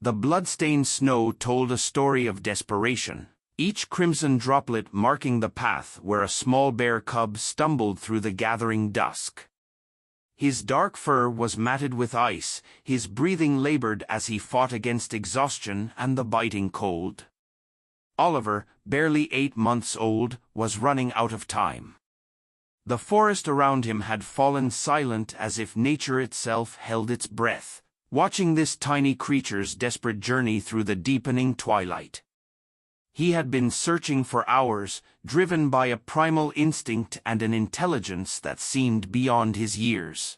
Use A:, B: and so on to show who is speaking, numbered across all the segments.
A: The blood-stained snow told a story of desperation, each crimson droplet marking the path where a small bear cub stumbled through the gathering dusk. His dark fur was matted with ice, his breathing labored as he fought against exhaustion and the biting cold. Oliver, barely 8 months old, was running out of time. The forest around him had fallen silent as if nature itself held its breath, watching this tiny creature's desperate journey through the deepening twilight. He had been searching for hours, driven by a primal instinct and an intelligence that seemed beyond his years.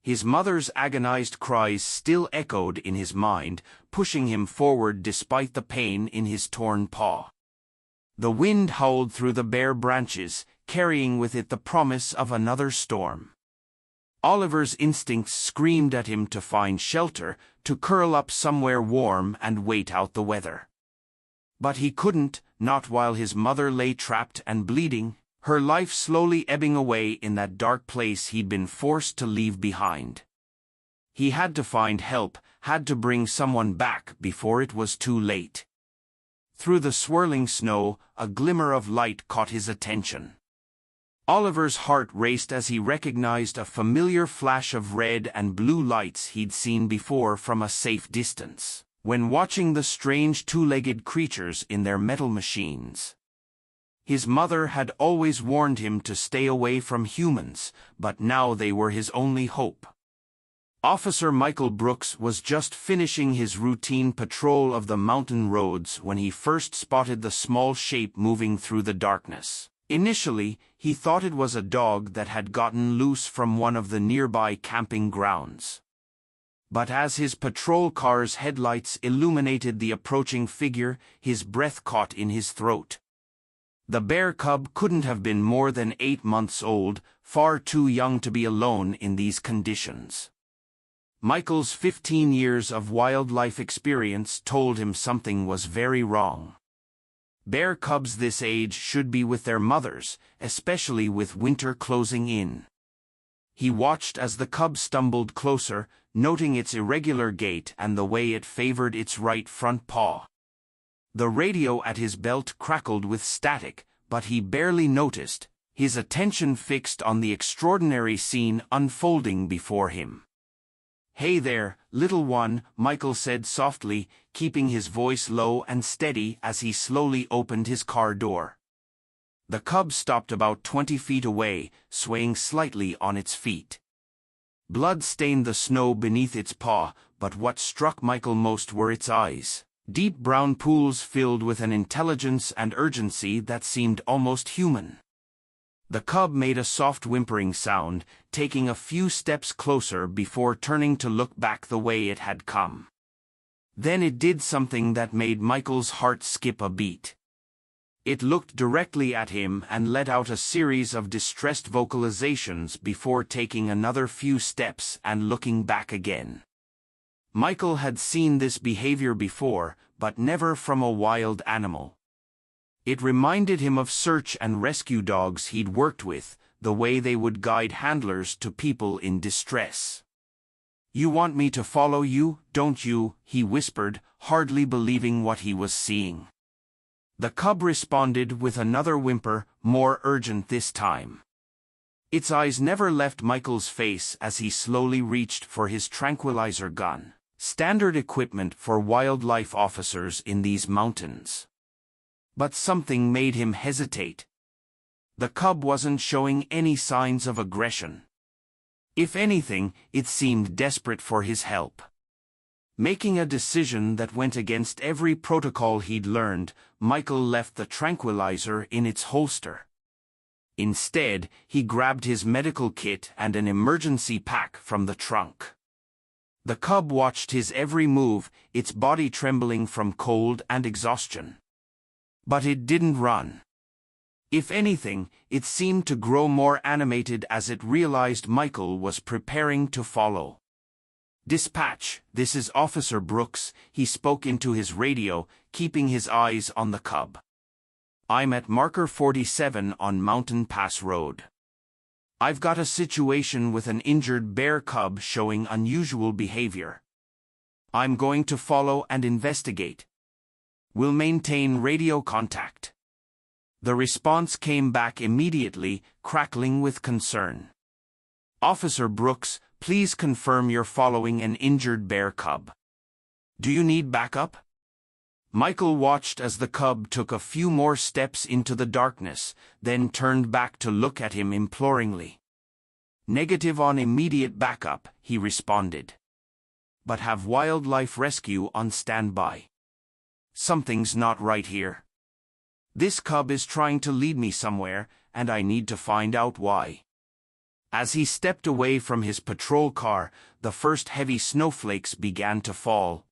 A: His mother's agonized cries still echoed in his mind, pushing him forward despite the pain in his torn paw. The wind howled through the bare branches, carrying with it the promise of another storm. Oliver's instincts screamed at him to find shelter, to curl up somewhere warm and wait out the weather. But he couldn't, not while his mother lay trapped and bleeding, her life slowly ebbing away in that dark place he'd been forced to leave behind. He had to find help, had to bring someone back before it was too late. Through the swirling snow, a glimmer of light caught his attention. Oliver's heart raced as he recognized a familiar flash of red and blue lights he'd seen before from a safe distance, when watching the strange two-legged creatures in their metal machines. His mother had always warned him to stay away from humans, but now they were his only hope. Officer Michael Brooks was just finishing his routine patrol of the mountain roads when he first spotted the small shape moving through the darkness. Initially, he thought it was a dog that had gotten loose from one of the nearby camping grounds. But as his patrol car's headlights illuminated the approaching figure, his breath caught in his throat. The bear cub couldn't have been more than 8 months old, far too young to be alone in these conditions. Michael's 15 years of wildlife experience told him something was very wrong. Bear cubs this age should be with their mothers, especially with winter closing in. He watched as the cub stumbled closer, noting its irregular gait and the way it favored its right front paw. The radio at his belt crackled with static, but he barely noticed, his attention fixed on the extraordinary scene unfolding before him. "Hey there, little one," Michael said softly, keeping his voice low and steady as he slowly opened his car door. The cub stopped about 20 feet away, swaying slightly on its feet. Blood stained the snow beneath its paw, but what struck Michael most were its eyes, deep brown pools filled with an intelligence and urgency that seemed almost human. The cub made a soft whimpering sound, taking a few steps closer before turning to look back the way it had come. Then it did something that made Michael's heart skip a beat. It looked directly at him and let out a series of distressed vocalizations before taking another few steps and looking back again. Michael had seen this behavior before, but never from a wild animal. It reminded him of search and rescue dogs he'd worked with, the way they would guide handlers to people in distress. "You want me to follow you, don't you?" he whispered, hardly believing what he was seeing. The cub responded with another whimper, more urgent this time. Its eyes never left Michael's face as he slowly reached for his tranquilizer gun, standard equipment for wildlife officers in these mountains. But something made him hesitate. The cub wasn't showing any signs of aggression. If anything, it seemed desperate for his help. Making a decision that went against every protocol he'd learned, Michael left the tranquilizer in its holster. Instead, he grabbed his medical kit and an emergency pack from the trunk. The cub watched his every move, its body trembling from cold and exhaustion. But it didn't run. If anything, it seemed to grow more animated as it realized Michael was preparing to follow. "Dispatch, this is Officer Brooks," he spoke into his radio, keeping his eyes on the cub. "I'm at marker 47 on Mountain Pass Road. I've got a situation with an injured bear cub showing unusual behavior." I'm going to follow and investigate. We'll maintain radio contact. The response came back immediately, crackling with concern. Officer Brooks, please confirm you're following an injured bear cub. Do you need backup? Michael watched as the cub took a few more steps into the darkness, then turned back to look at him imploringly. Negative on immediate backup, he responded. But have wildlife rescue on standby. Something's not right here. This cub is trying to lead me somewhere, and I need to find out why. As he stepped away from his patrol car, the first heavy snowflakes began to fall.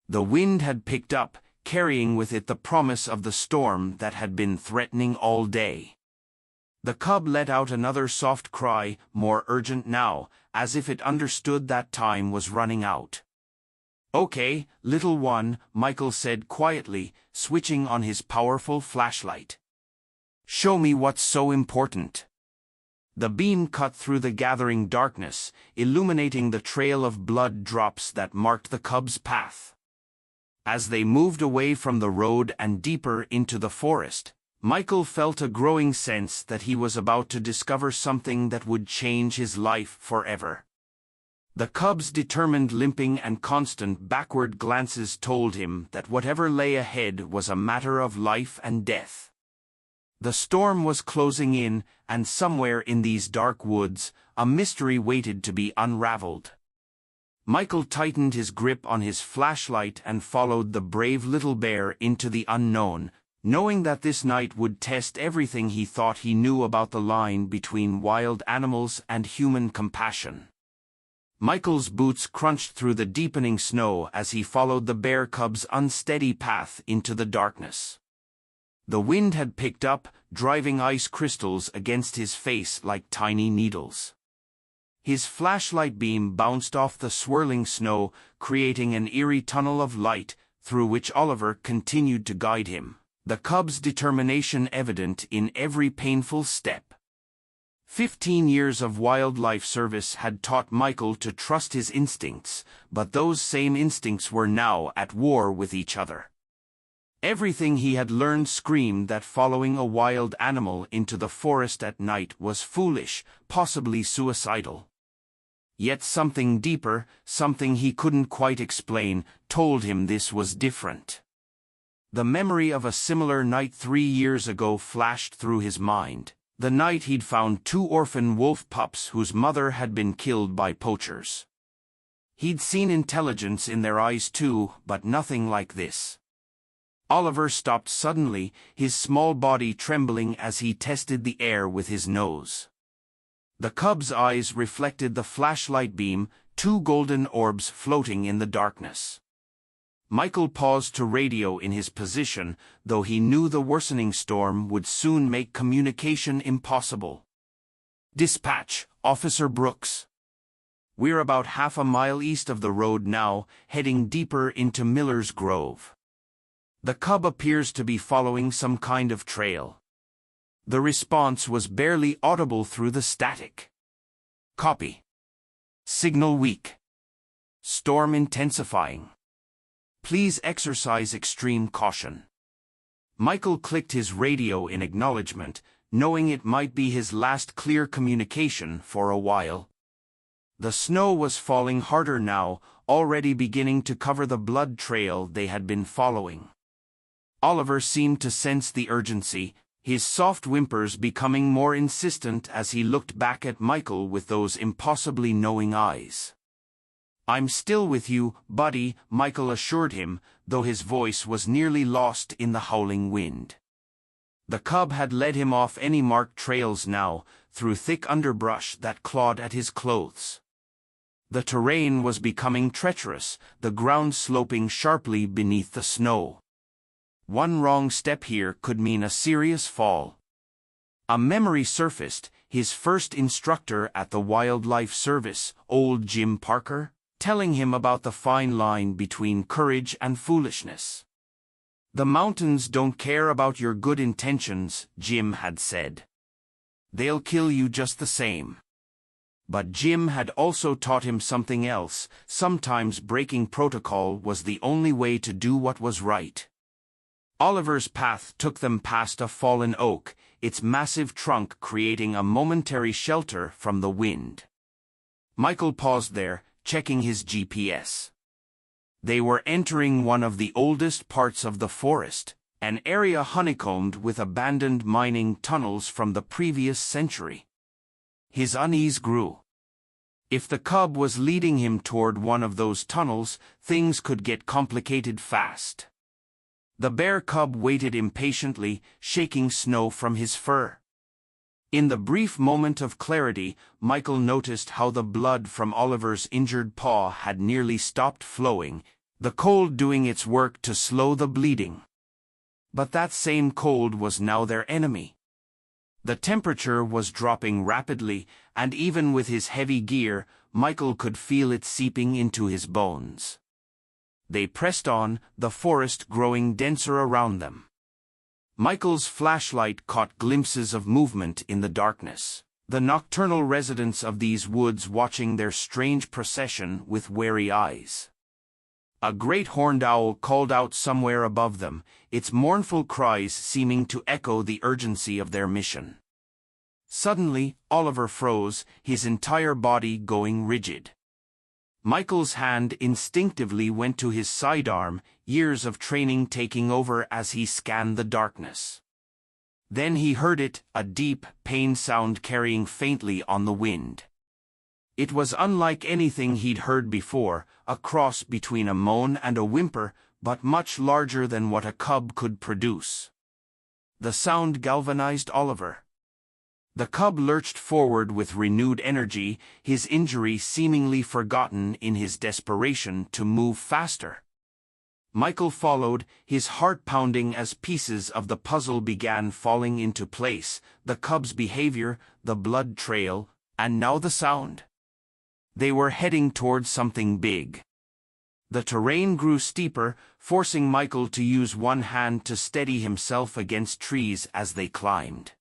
A: The wind had picked up, carrying with it the promise of the storm that had been threatening all day. The cub let out another soft cry, more urgent now, as if it understood that time was running out. Okay, little one, Michael said quietly, switching on his powerful flashlight. Show me what's so important. The beam cut through the gathering darkness, illuminating the trail of blood drops that marked the cub's path. As they moved away from the road and deeper into the forest, Michael felt a growing sense that he was about to discover something that would change his life forever. The cub's determined limping and constant backward glances told him that whatever lay ahead was a matter of life and death. The storm was closing in, and somewhere in these dark woods, a mystery waited to be unraveled. Michael tightened his grip on his flashlight and followed the brave little bear into the unknown, knowing that this night would test everything he thought he knew about the line between wild animals and human compassion. Michael's boots crunched through the deepening snow as he followed the bear cub's unsteady path into the darkness. The wind had picked up, driving ice crystals against his face like tiny needles. His flashlight beam bounced off the swirling snow, creating an eerie tunnel of light, through which Oliver continued to guide him, the cub's determination evident in every painful step. 15 years of wildlife service had taught Michael to trust his instincts, but those same instincts were now at war with each other. Everything he had learned screamed that following a wild animal into the forest at night was foolish, possibly suicidal. Yet something deeper, something he couldn't quite explain, told him this was different. The memory of a similar night 3 years ago flashed through his mind, the night he'd found 2 orphan wolf pups whose mother had been killed by poachers. He'd seen intelligence in their eyes too, but nothing like this. Oliver stopped suddenly, his small body trembling as he tested the air with his nose. The cub's eyes reflected the flashlight beam, 2 golden orbs floating in the darkness. Michael paused to radio in his position, though he knew the worsening storm would soon make communication impossible. Dispatch, Officer Brooks. We're about half a mile east of the road now, heading deeper into Miller's Grove. The cub appears to be following some kind of trail. The response was barely audible through the static. Copy. Signal weak. Storm intensifying. Please exercise extreme caution. Michael clicked his radio in acknowledgement, knowing it might be his last clear communication for a while. The snow was falling harder now, already beginning to cover the blood trail they had been following. Oliver seemed to sense the urgency, his soft whimpers becoming more insistent as he looked back at Michael with those impossibly knowing eyes. I'm still with you, buddy, Michael assured him, though his voice was nearly lost in the howling wind. The cub had led him off any marked trails now, through thick underbrush that clawed at his clothes. The terrain was becoming treacherous, the ground sloping sharply beneath the snow. One wrong step here could mean a serious fall. A memory surfaced, his first instructor at the Wildlife Service, old Jim Parker, telling him about the fine line between courage and foolishness. The mountains don't care about your good intentions, Jim had said. They'll kill you just the same. But Jim had also taught him something else. Sometimes breaking protocol was the only way to do what was right. Oliver's path took them past a fallen oak, its massive trunk creating a momentary shelter from the wind. Michael paused there, checking his GPS. They were entering one of the oldest parts of the forest, an area honeycombed with abandoned mining tunnels from the previous century. His unease grew. If the cub was leading him toward one of those tunnels, things could get complicated fast. The bear cub waited impatiently, shaking snow from his fur. In the brief moment of clarity, Michael noticed how the blood from Oliver's injured paw had nearly stopped flowing, the cold doing its work to slow the bleeding. But that same cold was now their enemy. The temperature was dropping rapidly, and even with his heavy gear, Michael could feel it seeping into his bones. They pressed on, the forest growing denser around them. Michael's flashlight caught glimpses of movement in the darkness, the nocturnal residents of these woods watching their strange procession with wary eyes. A great horned owl called out somewhere above them, its mournful cries seeming to echo the urgency of their mission. Suddenly, Oliver froze, his entire body going rigid. Michael's hand instinctively went to his sidearm, years of training taking over as he scanned the darkness. Then he heard it, a deep, pain sound carrying faintly on the wind. It was unlike anything he'd heard before, a cross between a moan and a whimper, but much larger than what a cub could produce. The sound galvanized Oliver. The cub lurched forward with renewed energy, his injury seemingly forgotten in his desperation to move faster. Michael followed, his heart pounding as pieces of the puzzle began falling into place, the cub's behavior, the blood trail, and now the sound. They were heading toward something big. The terrain grew steeper, forcing Michael to use one hand to steady himself against trees as they climbed.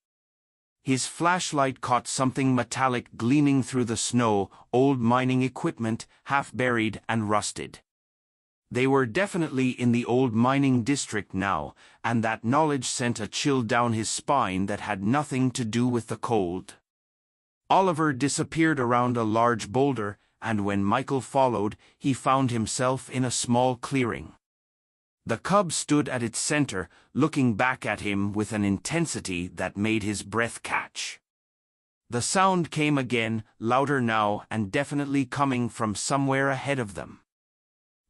A: His flashlight caught something metallic gleaming through the snow, old mining equipment, half buried and rusted. They were definitely in the old mining district now, and that knowledge sent a chill down his spine that had nothing to do with the cold. Oliver disappeared around a large boulder, and when Michael followed, he found himself in a small clearing. The cub stood at its center, looking back at him with an intensity that made his breath catch. The sound came again, louder now and definitely coming from somewhere ahead of them.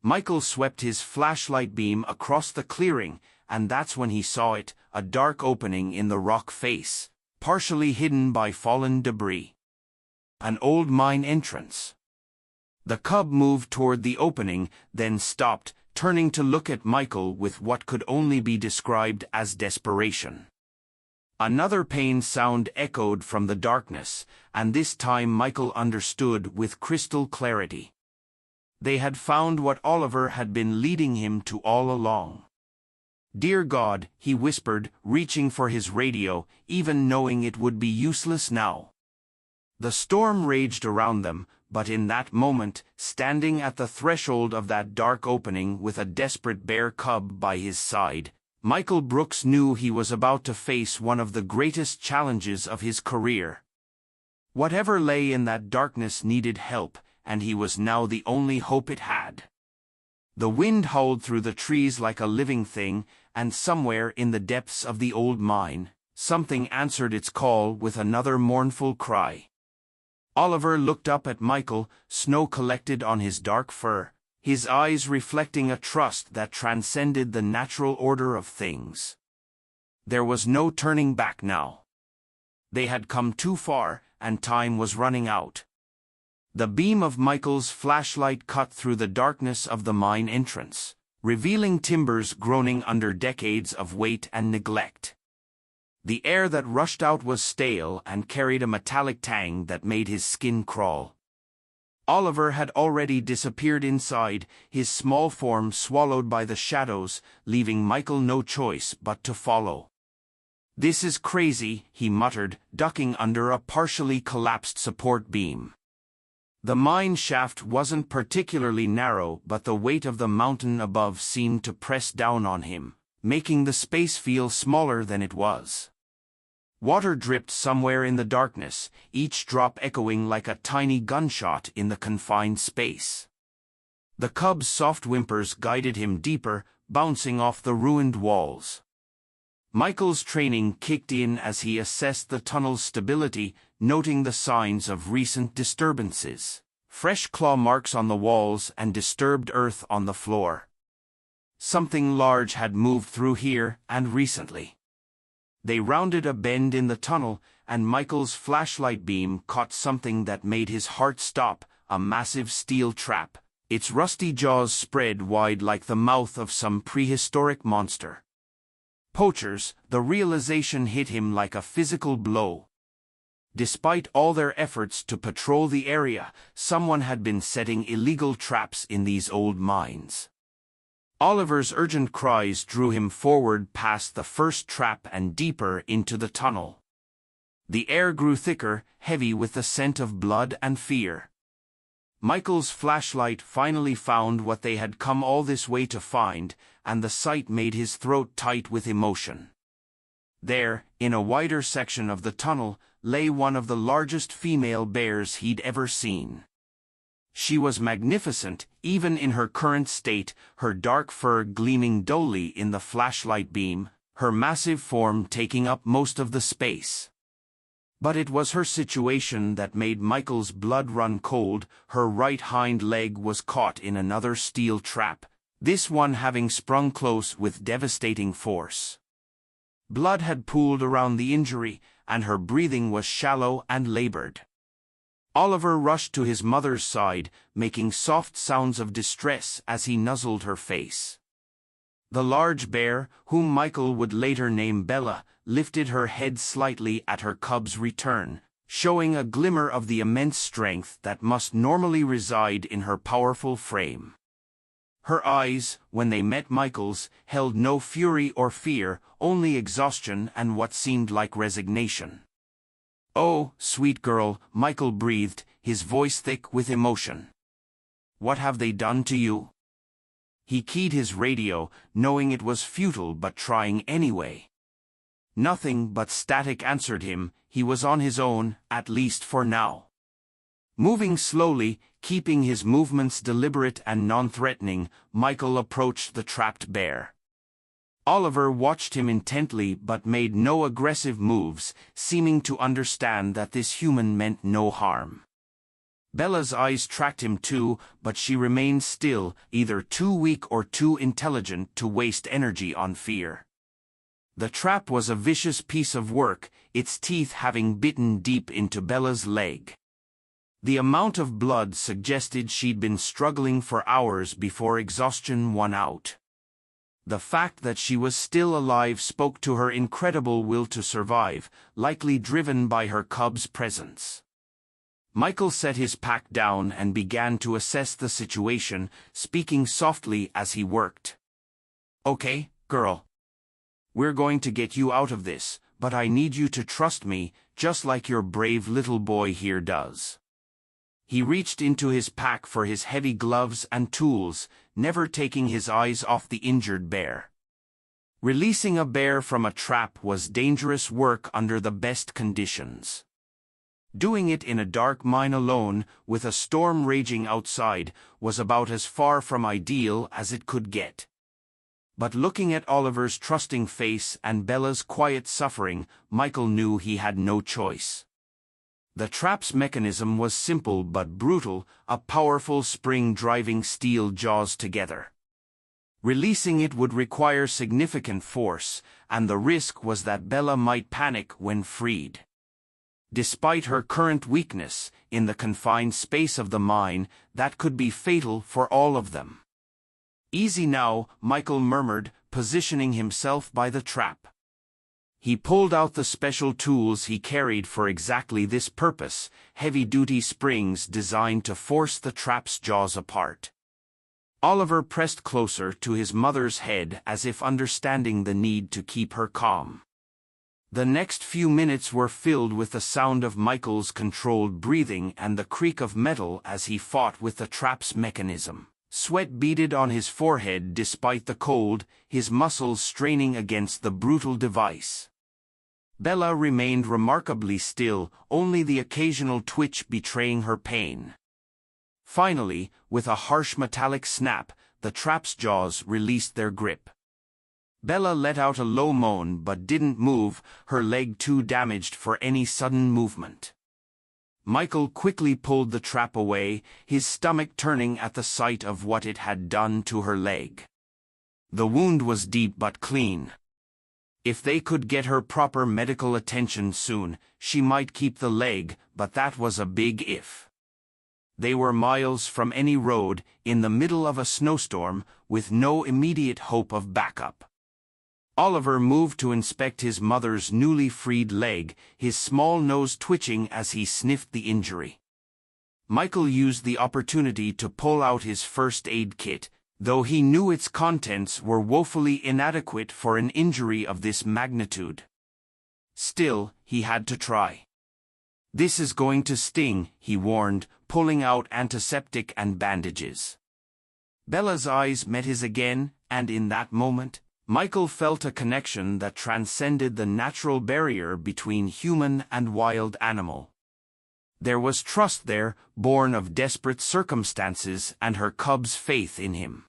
A: Michael swept his flashlight beam across the clearing, and that's when he saw it, a dark opening in the rock face, partially hidden by fallen debris. An old mine entrance. The cub moved toward the opening, then stopped, turning to look at Michael with what could only be described as desperation. Another pain sound echoed from the darkness, and this time Michael understood with crystal clarity. They had found what Oliver had been leading him to all along. "Dear God," he whispered, reaching for his radio, even knowing it would be useless now. The storm raged around them, but in that moment, standing at the threshold of that dark opening with a desperate bear cub by his side, Michael Brooks knew he was about to face one of the greatest challenges of his career. Whatever lay in that darkness needed help, and he was now the only hope it had. The wind howled through the trees like a living thing, and somewhere in the depths of the old mine, something answered its call with another mournful cry. Oliver looked up at Michael, snow collected on his dark fur, his eyes reflecting a trust that transcended the natural order of things. There was no turning back now. They had come too far, and time was running out. The beam of Michael's flashlight cut through the darkness of the mine entrance, revealing timbers groaning under decades of weight and neglect. The air that rushed out was stale and carried a metallic tang that made his skin crawl. Oliver had already disappeared inside, his small form swallowed by the shadows, leaving Michael no choice but to follow. "This is crazy," he muttered, ducking under a partially collapsed support beam. The mine shaft wasn't particularly narrow, but the weight of the mountain above seemed to press down on him, making the space feel smaller than it was. Water dripped somewhere in the darkness, each drop echoing like a tiny gunshot in the confined space. The cub's soft whimpers guided him deeper, bouncing off the ruined walls. Michael's training kicked in as he assessed the tunnel's stability, noting the signs of recent disturbances. Fresh claw marks on the walls and disturbed earth on the floor. Something large had moved through here, and recently. They rounded a bend in the tunnel, and Michael's flashlight beam caught something that made his heart stop, a massive steel trap, its rusty jaws spread wide like the mouth of some prehistoric monster. Poachers, the realization hit him like a physical blow. Despite all their efforts to patrol the area, someone had been setting illegal traps in these old mines. Oliver's urgent cries drew him forward past the first trap and deeper into the tunnel. The air grew thicker, heavy with the scent of blood and fear. Michael's flashlight finally found what they had come all this way to find, and the sight made his throat tight with emotion. There, in a wider section of the tunnel, lay one of the largest female bears he'd ever seen. She was magnificent, even in her current state, her dark fur gleaming dully in the flashlight beam, her massive form taking up most of the space. But it was her situation that made Michael's blood run cold. Her right hind leg was caught in another steel trap, this one having sprung close with devastating force. Blood had pooled around the injury, and her breathing was shallow and labored. Oliver rushed to his mother's side, making soft sounds of distress as he nuzzled her face. The large bear, whom Michael would later name Bella, lifted her head slightly at her cub's return, showing a glimmer of the immense strength that must normally reside in her powerful frame. Her eyes, when they met Michael's, held no fury or fear, only exhaustion and what seemed like resignation. "Oh, sweet girl," Michael breathed, his voice thick with emotion. "What have they done to you?" He keyed his radio, knowing it was futile but trying anyway. Nothing but static answered him. He was on his own, at least for now. Moving slowly, keeping his movements deliberate and non-threatening, Michael approached the trapped bear. Oliver watched him intently but made no aggressive moves, seeming to understand that this human meant no harm. Bella's eyes tracked him too, but she remained still, either too weak or too intelligent to waste energy on fear. The trap was a vicious piece of work, its teeth having bitten deep into Bella's leg. The amount of blood suggested she'd been struggling for hours before exhaustion won out. The fact that she was still alive spoke to her incredible will to survive, likely driven by her cub's presence. Michael set his pack down and began to assess the situation, speaking softly as he worked. "Okay, girl. We're going to get you out of this, but I need you to trust me, just like your brave little boy here does." He reached into his pack for his heavy gloves and tools, never taking his eyes off the injured bear. Releasing a bear from a trap was dangerous work under the best conditions. Doing it in a dark mine alone, with a storm raging outside, was about as far from ideal as it could get. But looking at Oliver's trusting face and Bella's quiet suffering, Michael knew he had no choice. The trap's mechanism was simple but brutal, a powerful spring driving steel jaws together. Releasing it would require significant force, and the risk was that Bella might panic when freed. Despite her current weakness, in the confined space of the mine, that could be fatal for all of them. "Easy now," Michael murmured, positioning himself by the trap. He pulled out the special tools he carried for exactly this purpose, heavy-duty springs designed to force the trap's jaws apart. Oliver pressed closer to his mother's head as if understanding the need to keep her calm. The next few minutes were filled with the sound of Michael's controlled breathing and the creak of metal as he fought with the trap's mechanism. Sweat beaded on his forehead despite the cold, his muscles straining against the brutal device. Bella remained remarkably still, only the occasional twitch betraying her pain. Finally, with a harsh metallic snap, the trap's jaws released their grip. Bella let out a low moan but didn't move, her leg too damaged for any sudden movement. Michael quickly pulled the trap away, his stomach turning at the sight of what it had done to her leg. The wound was deep but clean. If they could get her proper medical attention soon, she might keep the leg, but that was a big if. They were miles from any road, in the middle of a snowstorm, with no immediate hope of backup. Oliver moved to inspect his mother's newly freed leg, his small nose twitching as he sniffed the injury. Michael used the opportunity to pull out his first aid kit, though he knew its contents were woefully inadequate for an injury of this magnitude. Still, he had to try. "This is going to sting," he warned, pulling out antiseptic and bandages. Bella's eyes met his again, and in that moment, Michael felt a connection that transcended the natural barrier between human and wild animal. There was trust there, born of desperate circumstances and her cub's faith in him.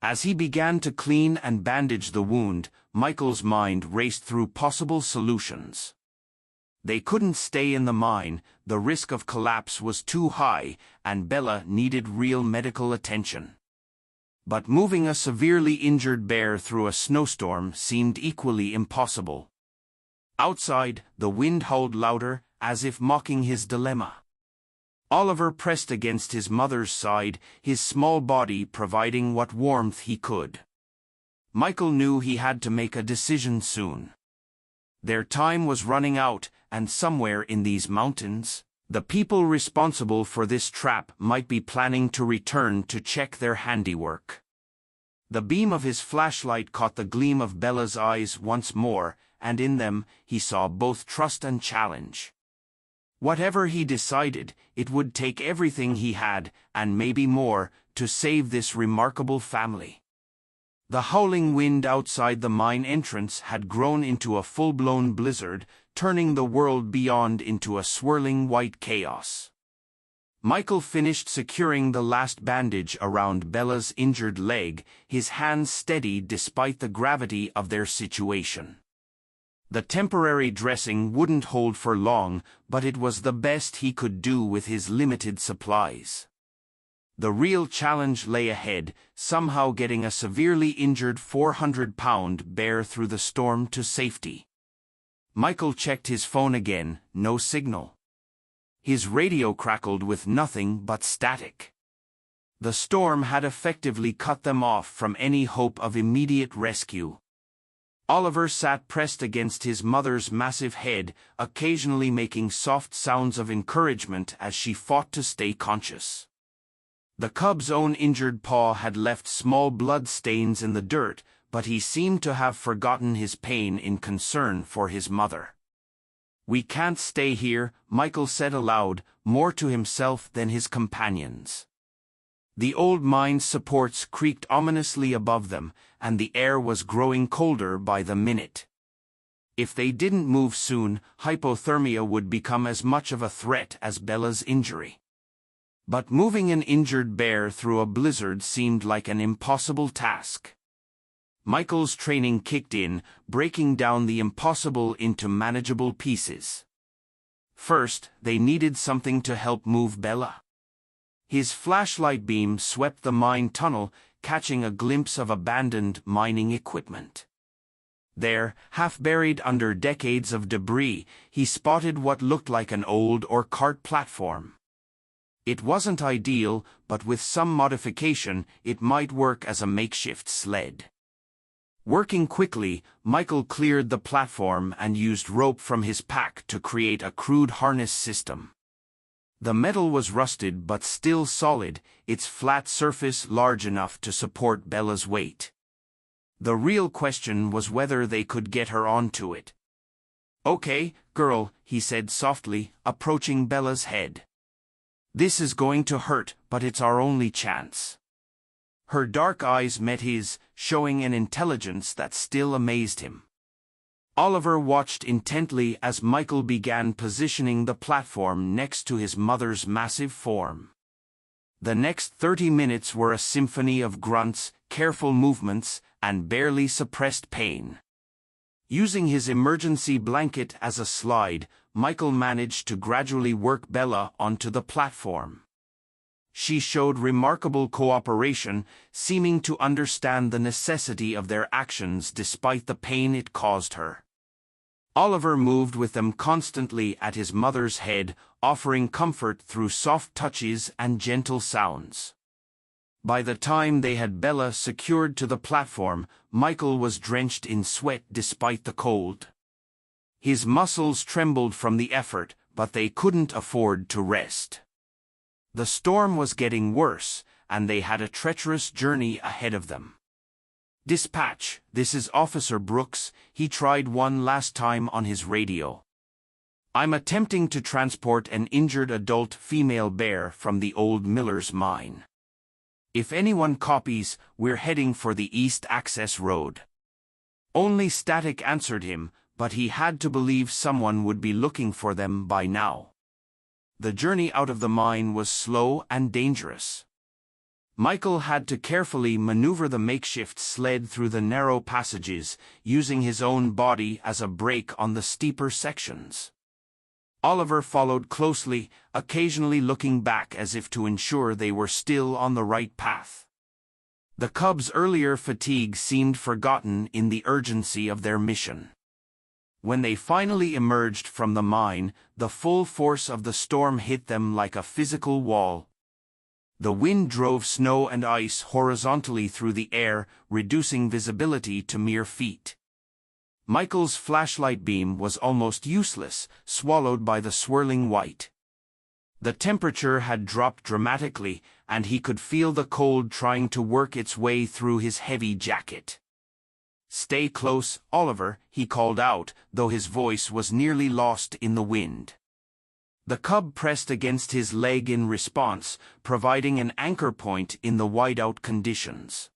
A: As he began to clean and bandage the wound, Michael's mind raced through possible solutions. They couldn't stay in the mine, the risk of collapse was too high, and Bella needed real medical attention. But moving a severely injured bear through a snowstorm seemed equally impossible. Outside, the wind howled louder, as if mocking his dilemma. Oliver pressed against his mother's side, his small body providing what warmth he could. Michael knew he had to make a decision soon. Their time was running out, and somewhere in these mountains, the people responsible for this trap might be planning to return to check their handiwork. The beam of his flashlight caught the gleam of Bella's eyes once more, and in them he saw both trust and challenge. Whatever he decided, it would take everything he had, and maybe more, to save this remarkable family. The howling wind outside the mine entrance had grown into a full-blown blizzard, turning the world beyond into a swirling white chaos. Michael finished securing the last bandage around Bella's injured leg, his hands steady despite the gravity of their situation. The temporary dressing wouldn't hold for long, but it was the best he could do with his limited supplies. The real challenge lay ahead, somehow getting a severely injured 400-pound bear through the storm to safety. Michael checked his phone again, no signal. His radio crackled with nothing but static. The storm had effectively cut them off from any hope of immediate rescue. Oliver sat pressed against his mother's massive head, occasionally making soft sounds of encouragement as she fought to stay conscious. The cub's own injured paw had left small blood stains in the dirt, but he seemed to have forgotten his pain in concern for his mother. "We can't stay here," Michael said aloud, more to himself than his companions. The old mine's supports creaked ominously above them, and the air was growing colder by the minute. If they didn't move soon, hypothermia would become as much of a threat as Bella's injury. But moving an injured bear through a blizzard seemed like an impossible task. Michael's training kicked in, breaking down the impossible into manageable pieces. First, they needed something to help move Bella. His flashlight beam swept the mine tunnel, catching a glimpse of abandoned mining equipment. There, half buried under decades of debris, he spotted what looked like an old or cart platform. It wasn't ideal, but with some modification, it might work as a makeshift sled. Working quickly, Michael cleared the platform and used rope from his pack to create a crude harness system. The metal was rusted but still solid, its flat surface large enough to support Bella's weight. The real question was whether they could get her onto it. "Okay, girl," he said softly, approaching Bella's head. "This is going to hurt, but it's our only chance." Her dark eyes met his, showing an intelligence that still amazed him. Oliver watched intently as Michael began positioning the platform next to his mother's massive form. The next 30 minutes were a symphony of grunts, careful movements, and barely suppressed pain. Using his emergency blanket as a slide, Michael managed to gradually work Bella onto the platform. She showed remarkable cooperation, seeming to understand the necessity of their actions despite the pain it caused her. Oliver moved with them constantly at his mother's head, offering comfort through soft touches and gentle sounds. By the time they had Bella secured to the platform, Michael was drenched in sweat despite the cold. His muscles trembled from the effort, but they couldn't afford to rest. The storm was getting worse, and they had a treacherous journey ahead of them. "Dispatch, this is Officer Brooks," he tried one last time on his radio. "I'm attempting to transport an injured adult female bear from the old Miller's mine. If anyone copies, we're heading for the East Access Road." Only static answered him, but he had to believe someone would be looking for them by now. The journey out of the mine was slow and dangerous. Michael had to carefully maneuver the makeshift sled through the narrow passages, using his own body as a brake on the steeper sections. Oliver followed closely, occasionally looking back as if to ensure they were still on the right path. The cubs' earlier fatigue seemed forgotten in the urgency of their mission. When they finally emerged from the mine, the full force of the storm hit them like a physical wall. The wind drove snow and ice horizontally through the air, reducing visibility to mere feet. Michael's flashlight beam was almost useless, swallowed by the swirling white. The temperature had dropped dramatically, and he could feel the cold trying to work its way through his heavy jacket. "Stay close, Oliver," he called out, though his voice was nearly lost in the wind. The cub pressed against his leg in response, providing an anchor point in the whiteout conditions.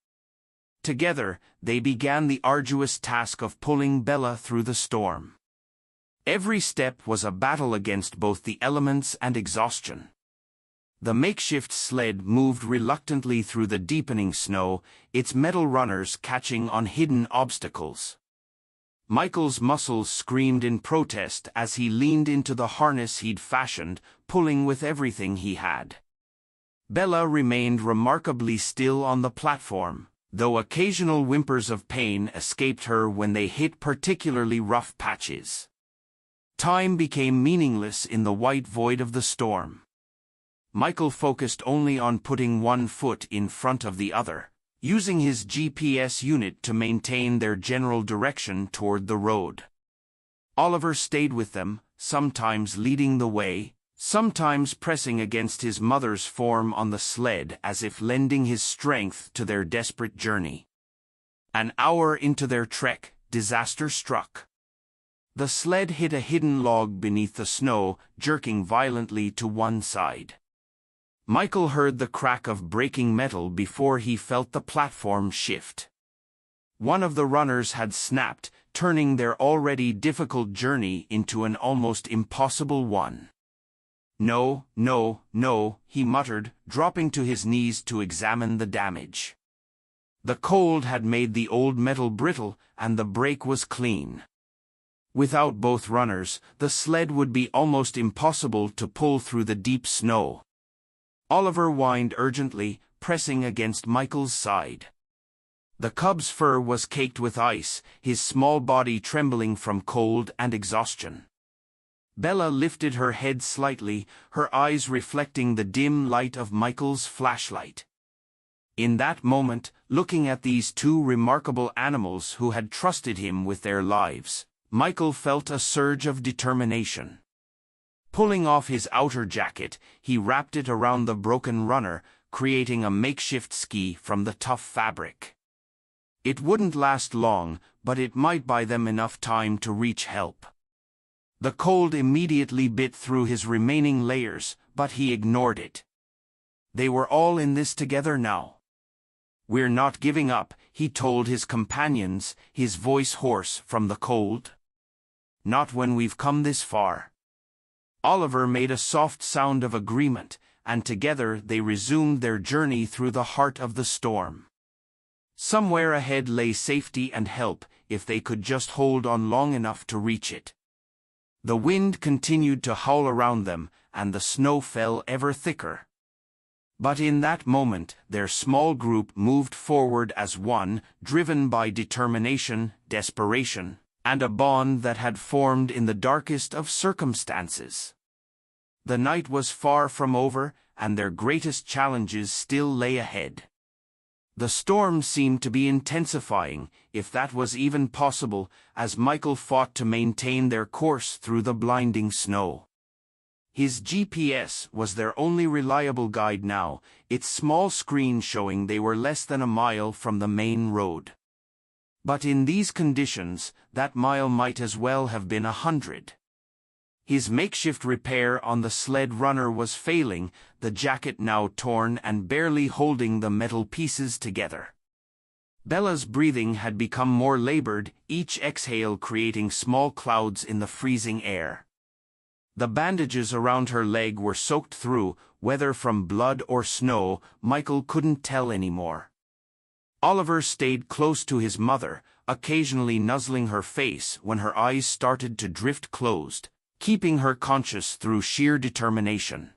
A: Together, they began the arduous task of pulling Bella through the storm. Every step was a battle against both the elements and exhaustion. The makeshift sled moved reluctantly through the deepening snow, its metal runners catching on hidden obstacles. Michael's muscles screamed in protest as he leaned into the harness he'd fashioned, pulling with everything he had. Bella remained remarkably still on the platform, though occasional whimpers of pain escaped her when they hit particularly rough patches. Time became meaningless in the white void of the storm. Michael focused only on putting one foot in front of the other, using his GPS unit to maintain their general direction toward the road. Oliver stayed with them, sometimes leading the way, sometimes pressing against his mother's form on the sled as if lending his strength to their desperate journey. An hour into their trek, disaster struck. The sled hit a hidden log beneath the snow, jerking violently to one side. Michael heard the crack of breaking metal before he felt the platform shift. One of the runners had snapped, turning their already difficult journey into an almost impossible one. "No, no, no," he muttered, dropping to his knees to examine the damage. The cold had made the old metal brittle, and the brake was clean. Without both runners, the sled would be almost impossible to pull through the deep snow. Oliver whined urgently, pressing against Michael's side. The cub's fur was caked with ice, his small body trembling from cold and exhaustion. Bella lifted her head slightly, her eyes reflecting the dim light of Michael's flashlight. In that moment, looking at these two remarkable animals who had trusted him with their lives, Michael felt a surge of determination. Pulling off his outer jacket, he wrapped it around the broken runner, creating a makeshift ski from the tough fabric. It wouldn't last long, but it might buy them enough time to reach help. The cold immediately bit through his remaining layers, but he ignored it. They were all in this together now. "We're not giving up," he told his companions, his voice hoarse from the cold. "Not when we've come this far." Oliver made a soft sound of agreement, and together they resumed their journey through the heart of the storm. Somewhere ahead lay safety and help, if they could just hold on long enough to reach it. The wind continued to howl around them, and the snow fell ever thicker. But in that moment, their small group moved forward as one, driven by determination, desperation, and a bond that had formed in the darkest of circumstances. The night was far from over, and their greatest challenges still lay ahead. The storm seemed to be intensifying, if that was even possible, as Michael fought to maintain their course through the blinding snow. His GPS was their only reliable guide now, its small screen showing they were less than a mile from the main road. But in these conditions, that mile might as well have been 100. His makeshift repair on the sled runner was failing, the jacket now torn and barely holding the metal pieces together. Bella's breathing had become more labored, each exhale creating small clouds in the freezing air. The bandages around her leg were soaked through, whether from blood or snow, Michael couldn't tell anymore. Oliver stayed close to his mother, occasionally nuzzling her face when her eyes started to drift closed, keeping her conscious through sheer determination.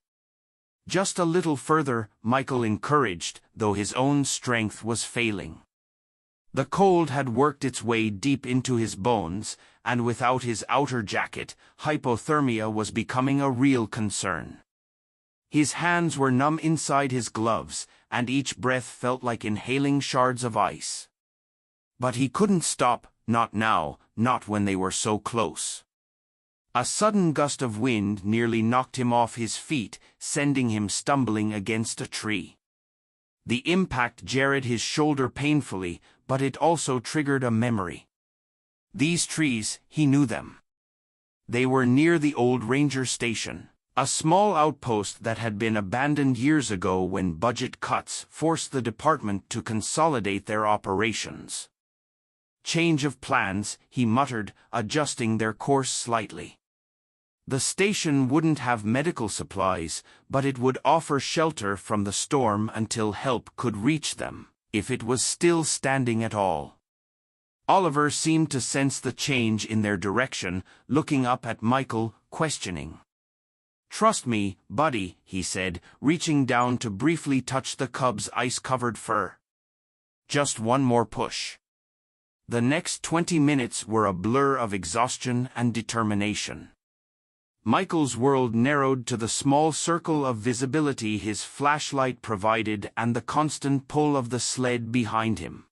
A: "Just a little further," Michael encouraged, though his own strength was failing. The cold had worked its way deep into his bones, and without his outer jacket, hypothermia was becoming a real concern. His hands were numb inside his gloves, and each breath felt like inhaling shards of ice. But he couldn't stop, not now, not when they were so close. A sudden gust of wind nearly knocked him off his feet, sending him stumbling against a tree. The impact jarred his shoulder painfully, but it also triggered a memory. These trees, he knew them. They were near the old ranger station, a small outpost that had been abandoned years ago when budget cuts forced the department to consolidate their operations. "Change of plans," he muttered, adjusting their course slightly. The station wouldn't have medical supplies, but it would offer shelter from the storm until help could reach them, if it was still standing at all. Oliver seemed to sense the change in their direction, looking up at Michael, questioning. "Trust me, buddy," he said, reaching down to briefly touch the cub's ice-covered fur. "Just one more push." The next 20 minutes were a blur of exhaustion and determination. Michael's world narrowed to the small circle of visibility his flashlight provided and the constant pull of the sled behind him.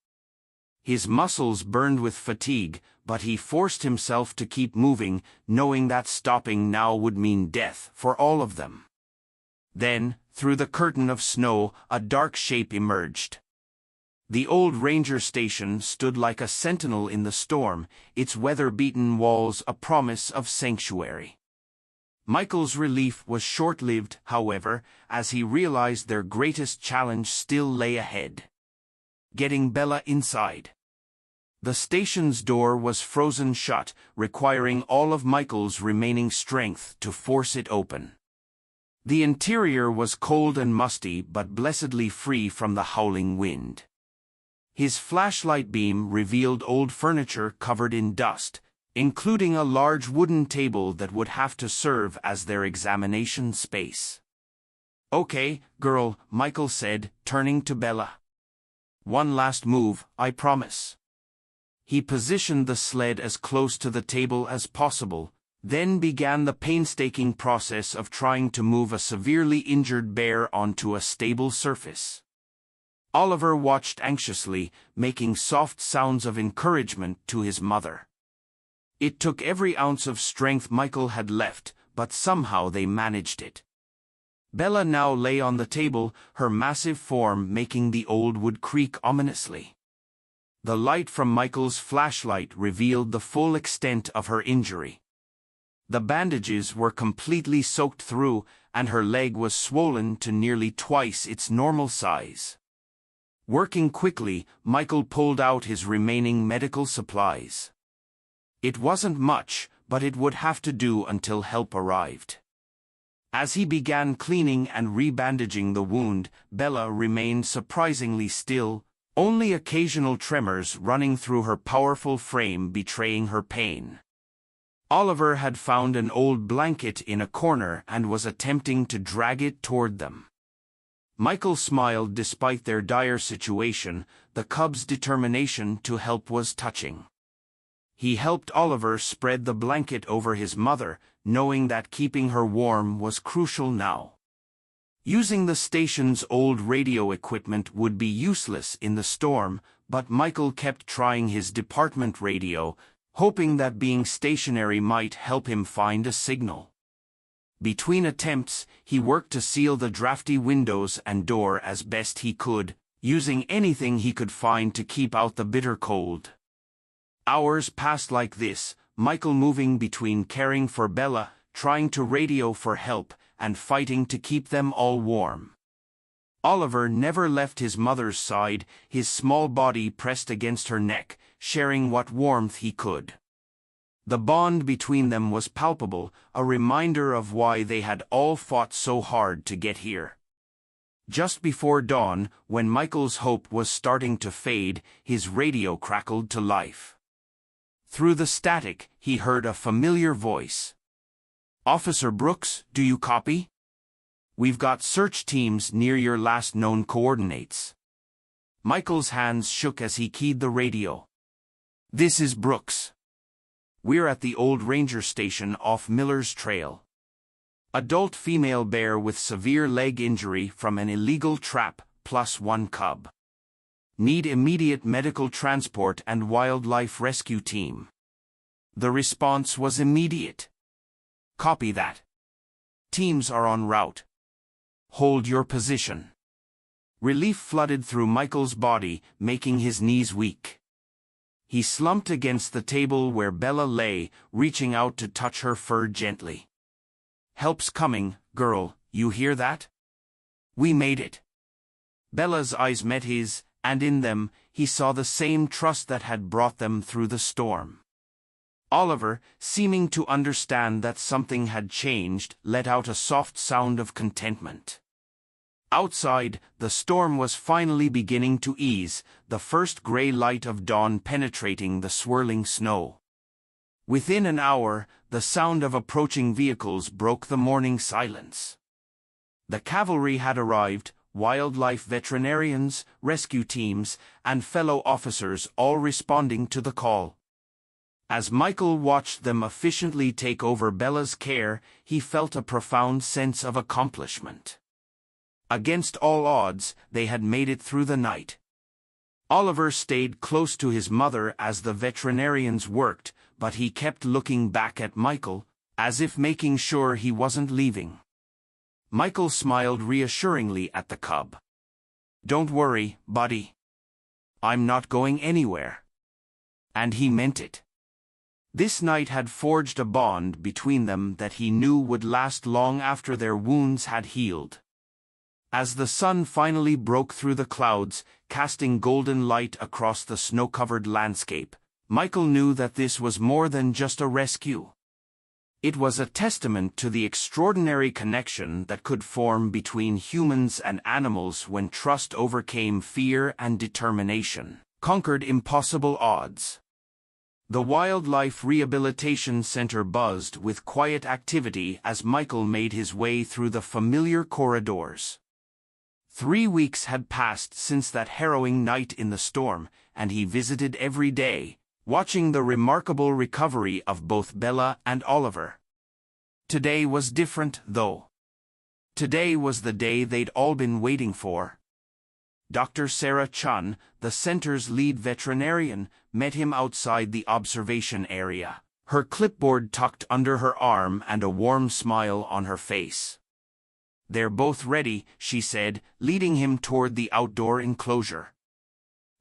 A: His muscles burned with fatigue, but he forced himself to keep moving, knowing that stopping now would mean death for all of them. Then, through the curtain of snow, a dark shape emerged. The old ranger station stood like a sentinel in the storm, its weather-beaten walls a promise of sanctuary. Michael's relief was short-lived, however, as he realized their greatest challenge still lay ahead. Getting Bella inside. The station's door was frozen shut, requiring all of Michael's remaining strength to force it open. The interior was cold and musty but blessedly free from the howling wind. His flashlight beam revealed old furniture covered in dust, including a large wooden table that would have to serve as their examination space. "Okay, girl," Michael said, turning to Bella. "One last move, I promise." He positioned the sled as close to the table as possible, then began the painstaking process of trying to move a severely injured bear onto a stable surface. Oliver watched anxiously, making soft sounds of encouragement to his mother. It took every ounce of strength Michael had left, but somehow they managed it. Bella now lay on the table, her massive form making the old wood creak ominously. The light from Michael's flashlight revealed the full extent of her injury. The bandages were completely soaked through, and her leg was swollen to nearly twice its normal size. Working quickly, Michael pulled out his remaining medical supplies. It wasn't much, but it would have to do until help arrived. As he began cleaning and rebandaging the wound, Bella remained surprisingly still, only occasional tremors running through her powerful frame betraying her pain. Oliver had found an old blanket in a corner and was attempting to drag it toward them. Michael smiled despite their dire situation. The cub's determination to help was touching. He helped Oliver spread the blanket over his mother, knowing that keeping her warm was crucial now. Using the station's old radio equipment would be useless in the storm, but Michael kept trying his department radio, hoping that being stationary might help him find a signal. Between attempts, he worked to seal the drafty windows and door as best he could, using anything he could find to keep out the bitter cold. Hours passed like this, Michael moving between caring for Bella, trying to radio for help, and fighting to keep them all warm. Oliver never left his mother's side, his small body pressed against her neck, sharing what warmth he could. The bond between them was palpable, a reminder of why they had all fought so hard to get here. Just before dawn, when Michael's hope was starting to fade, his radio crackled to life. Through the static, he heard a familiar voice. "Officer Brooks, do you copy? We've got search teams near your last known coordinates." Michael's hands shook as he keyed the radio. "This is Brooks. We're at the old ranger station off Miller's Trail. Adult female bear with severe leg injury from an illegal trap, plus one cub. Need immediate medical transport and wildlife rescue team." The response was immediate. "Copy that. Teams are en route. Hold your position." Relief flooded through Michael's body, making his knees weak. He slumped against the table where Bella lay, reaching out to touch her fur gently. "Help's coming, girl, you hear that? We made it." Bella's eyes met his, and in them, he saw the same trust that had brought them through the storm. Oliver, seeming to understand that something had changed, let out a soft sound of contentment. Outside, the storm was finally beginning to ease, the first gray light of dawn penetrating the swirling snow. Within an hour, the sound of approaching vehicles broke the morning silence. The cavalry had arrived, wildlife veterinarians, rescue teams, and fellow officers all responding to the call. As Michael watched them efficiently take over Bella's care, he felt a profound sense of accomplishment. Against all odds, they had made it through the night. Oliver stayed close to his mother as the veterinarians worked, but he kept looking back at Michael, as if making sure he wasn't leaving. Michael smiled reassuringly at the cub. "Don't worry, buddy. I'm not going anywhere." And he meant it. This night had forged a bond between them that he knew would last long after their wounds had healed. As the sun finally broke through the clouds, casting golden light across the snow-covered landscape, Michael knew that this was more than just a rescue. It was a testament to the extraordinary connection that could form between humans and animals when trust overcame fear and determination, conquered impossible odds. The Wildlife Rehabilitation Center buzzed with quiet activity as Michael made his way through the familiar corridors. 3 weeks had passed since that harrowing night in the storm, and he visited every day, watching the remarkable recovery of both Bella and Oliver. Today was different, though. Today was the day they'd all been waiting for. Dr. Sarah Chun, the center's lead veterinarian, met him outside the observation area, her clipboard tucked under her arm and a warm smile on her face. "They're both ready," she said, leading him toward the outdoor enclosure.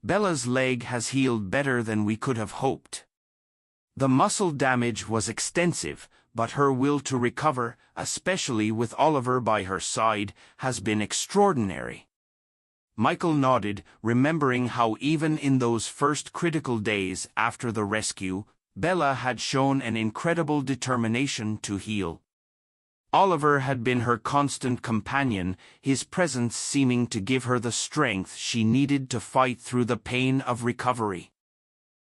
A: "Bella's leg has healed better than we could have hoped. The muscle damage was extensive, but her will to recover, especially with Oliver by her side, has been extraordinary. Michael nodded, remembering how even in those first critical days after the rescue, Bella had shown an incredible determination to heal. Oliver had been her constant companion, his presence seeming to give her the strength she needed to fight through the pain of recovery.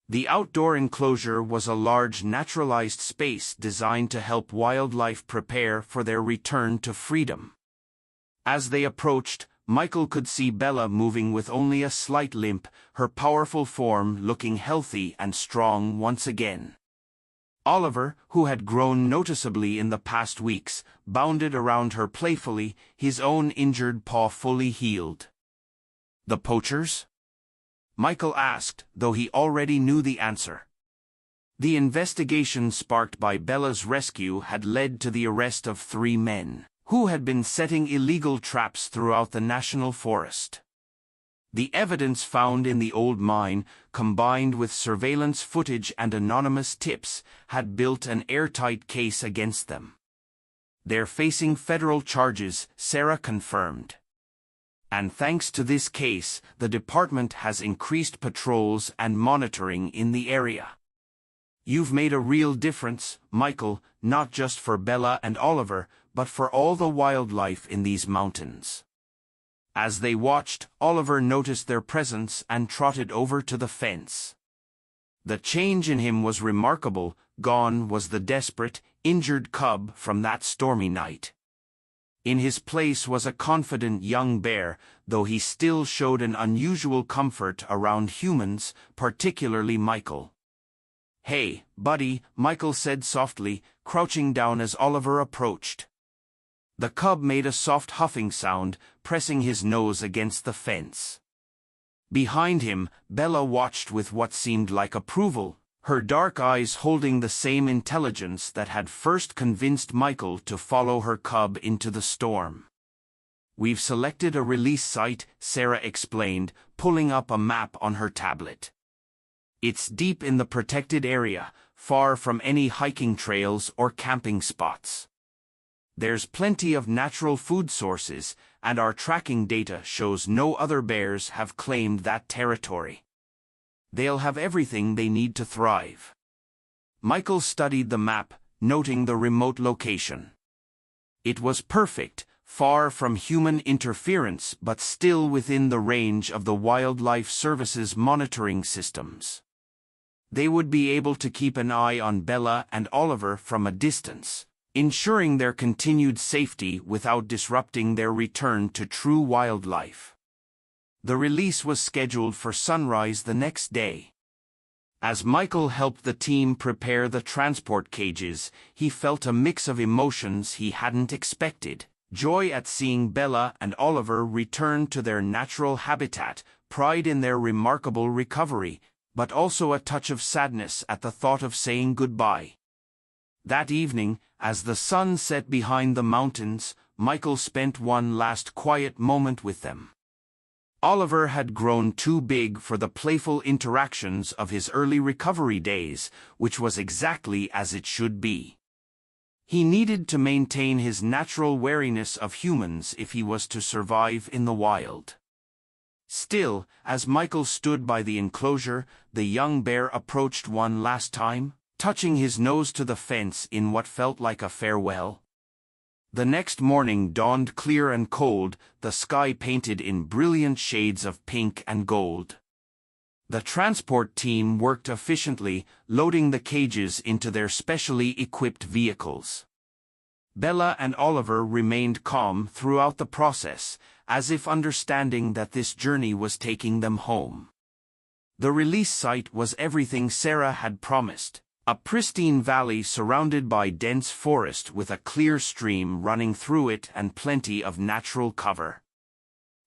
A: The outdoor enclosure was a large naturalized space designed to help wildlife prepare for their return to freedom. As they approached, Michael could see Bella moving with only a slight limp, her powerful form looking healthy and strong once again. Oliver, who had grown noticeably in the past weeks, bounded around her playfully, his own injured paw fully healed. "The poachers?" Michael asked, though he already knew the answer. The investigation sparked by Bella's rescue had led to the arrest of 3 men, who had been setting illegal traps throughout the national forest. The evidence found in the old mine, combined with surveillance footage and anonymous tips, had built an airtight case against them. They're facing federal charges, Sarah confirmed. And thanks to this case, the department has increased patrols and monitoring in the area. You've made a real difference, Michael, not just for Bella and Oliver, but for all the wildlife in these mountains. As they watched, Oliver noticed their presence and trotted over to the fence. The change in him was remarkable. Gone was the desperate, injured cub from that stormy night. In his place was a confident young bear, though he still showed an unusual comfort around humans, particularly Michael. "Hey, buddy," Michael said softly, crouching down as Oliver approached. The cub made a soft huffing sound, pressing his nose against the fence. Behind him, Bella watched with what seemed like approval, her dark eyes holding the same intelligence that had first convinced Michael to follow her cub into the storm. "We've selected a release site," Sarah explained, pulling up a map on her tablet. "It's deep in the protected area, far from any hiking trails or camping spots. There's plenty of natural food sources, and our tracking data shows no other bears have claimed that territory. They'll have everything they need to thrive." Michael studied the map, noting the remote location. It was perfect, far from human interference but still within the range of the Wildlife Service's monitoring systems. They would be able to keep an eye on Bella and Oliver from a distance, ensuring their continued safety without disrupting their return to true wildlife. The release was scheduled for sunrise the next day. As Michael helped the team prepare the transport cages, he felt a mix of emotions he hadn't expected: joy at seeing Bella and Oliver return to their natural habitat, pride in their remarkable recovery, but also a touch of sadness at the thought of saying goodbye. That evening, as the sun set behind the mountains, Michael spent one last quiet moment with them. Oliver had grown too big for the playful interactions of his early recovery days, which was exactly as it should be. He needed to maintain his natural wariness of humans if he was to survive in the wild. Still, as Michael stood by the enclosure, the young bear approached one last time, touching his nose to the fence in what felt like a farewell. The next morning dawned clear and cold, the sky painted in brilliant shades of pink and gold. The transport team worked efficiently, loading the cages into their specially equipped vehicles. Bella and Oliver remained calm throughout the process, as if understanding that this journey was taking them home. The release site was everything Sarah had promised: a pristine valley surrounded by dense forest with a clear stream running through it and plenty of natural cover.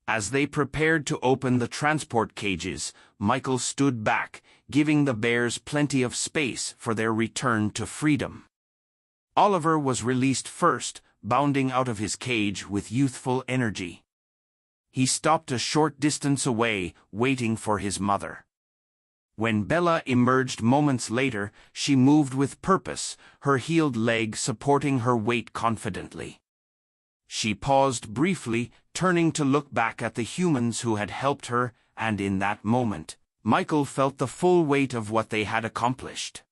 A: As they prepared to open the transport cages, Michael stood back, giving the bears plenty of space for their return to freedom. Oliver was released first, bounding out of his cage with youthful energy. He stopped a short distance away, waiting for his mother. When Bella emerged moments later, she moved with purpose, her healed leg supporting her weight confidently. She paused briefly, turning to look back at the humans who had helped her, and in that moment, Michael felt the full weight of what they had accomplished.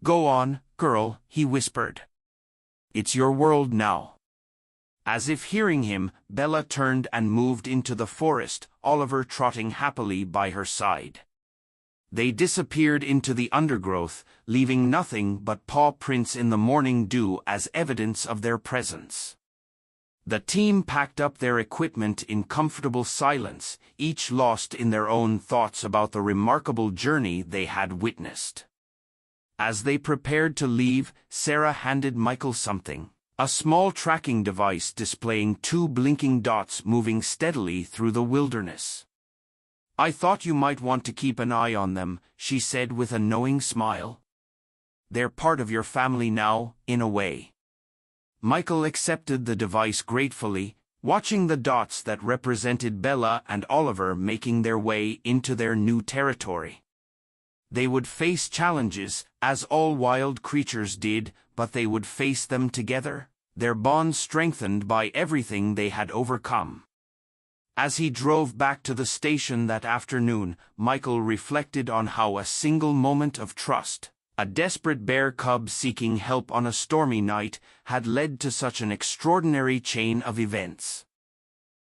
A: "Go on, girl," he whispered. "It's your world now." As if hearing him, Bella turned and moved into the forest, Oliver trotting happily by her side. They disappeared into the undergrowth, leaving nothing but paw prints in the morning dew as evidence of their presence. The team packed up their equipment in comfortable silence, each lost in their own thoughts about the remarkable journey they had witnessed. As they prepared to leave, Sarah handed Michael something, a small tracking device displaying 2 blinking dots moving steadily through the wilderness. "I thought you might want to keep an eye on them," she said with a knowing smile. "They're part of your family now, in a way." Michael accepted the device gratefully, watching the dots that represented Bella and Oliver making their way into their new territory. They would face challenges, as all wild creatures did, but they would face them together, their bond strengthened by everything they had overcome. As he drove back to the station that afternoon, Michael reflected on how a single moment of trust, a desperate bear cub seeking help on a stormy night, had led to such an extraordinary chain of events.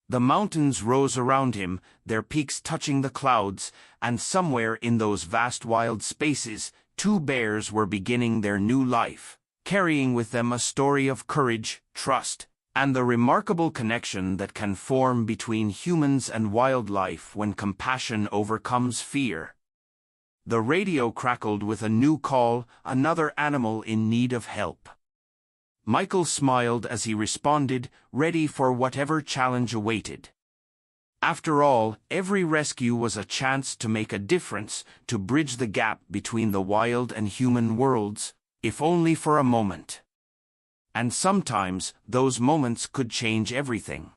A: The mountains rose around him, their peaks touching the clouds, and somewhere in those vast wild spaces, 2 bears were beginning their new life, carrying with them a story of courage, trust, and the remarkable connection that can form between humans and wildlife when compassion overcomes fear. The radio crackled with a new call, another animal in need of help. Michael smiled as he responded, ready for whatever challenge awaited. After all, every rescue was a chance to make a difference, to bridge the gap between the wild and human worlds, if only for a moment. And sometimes, those moments could change everything.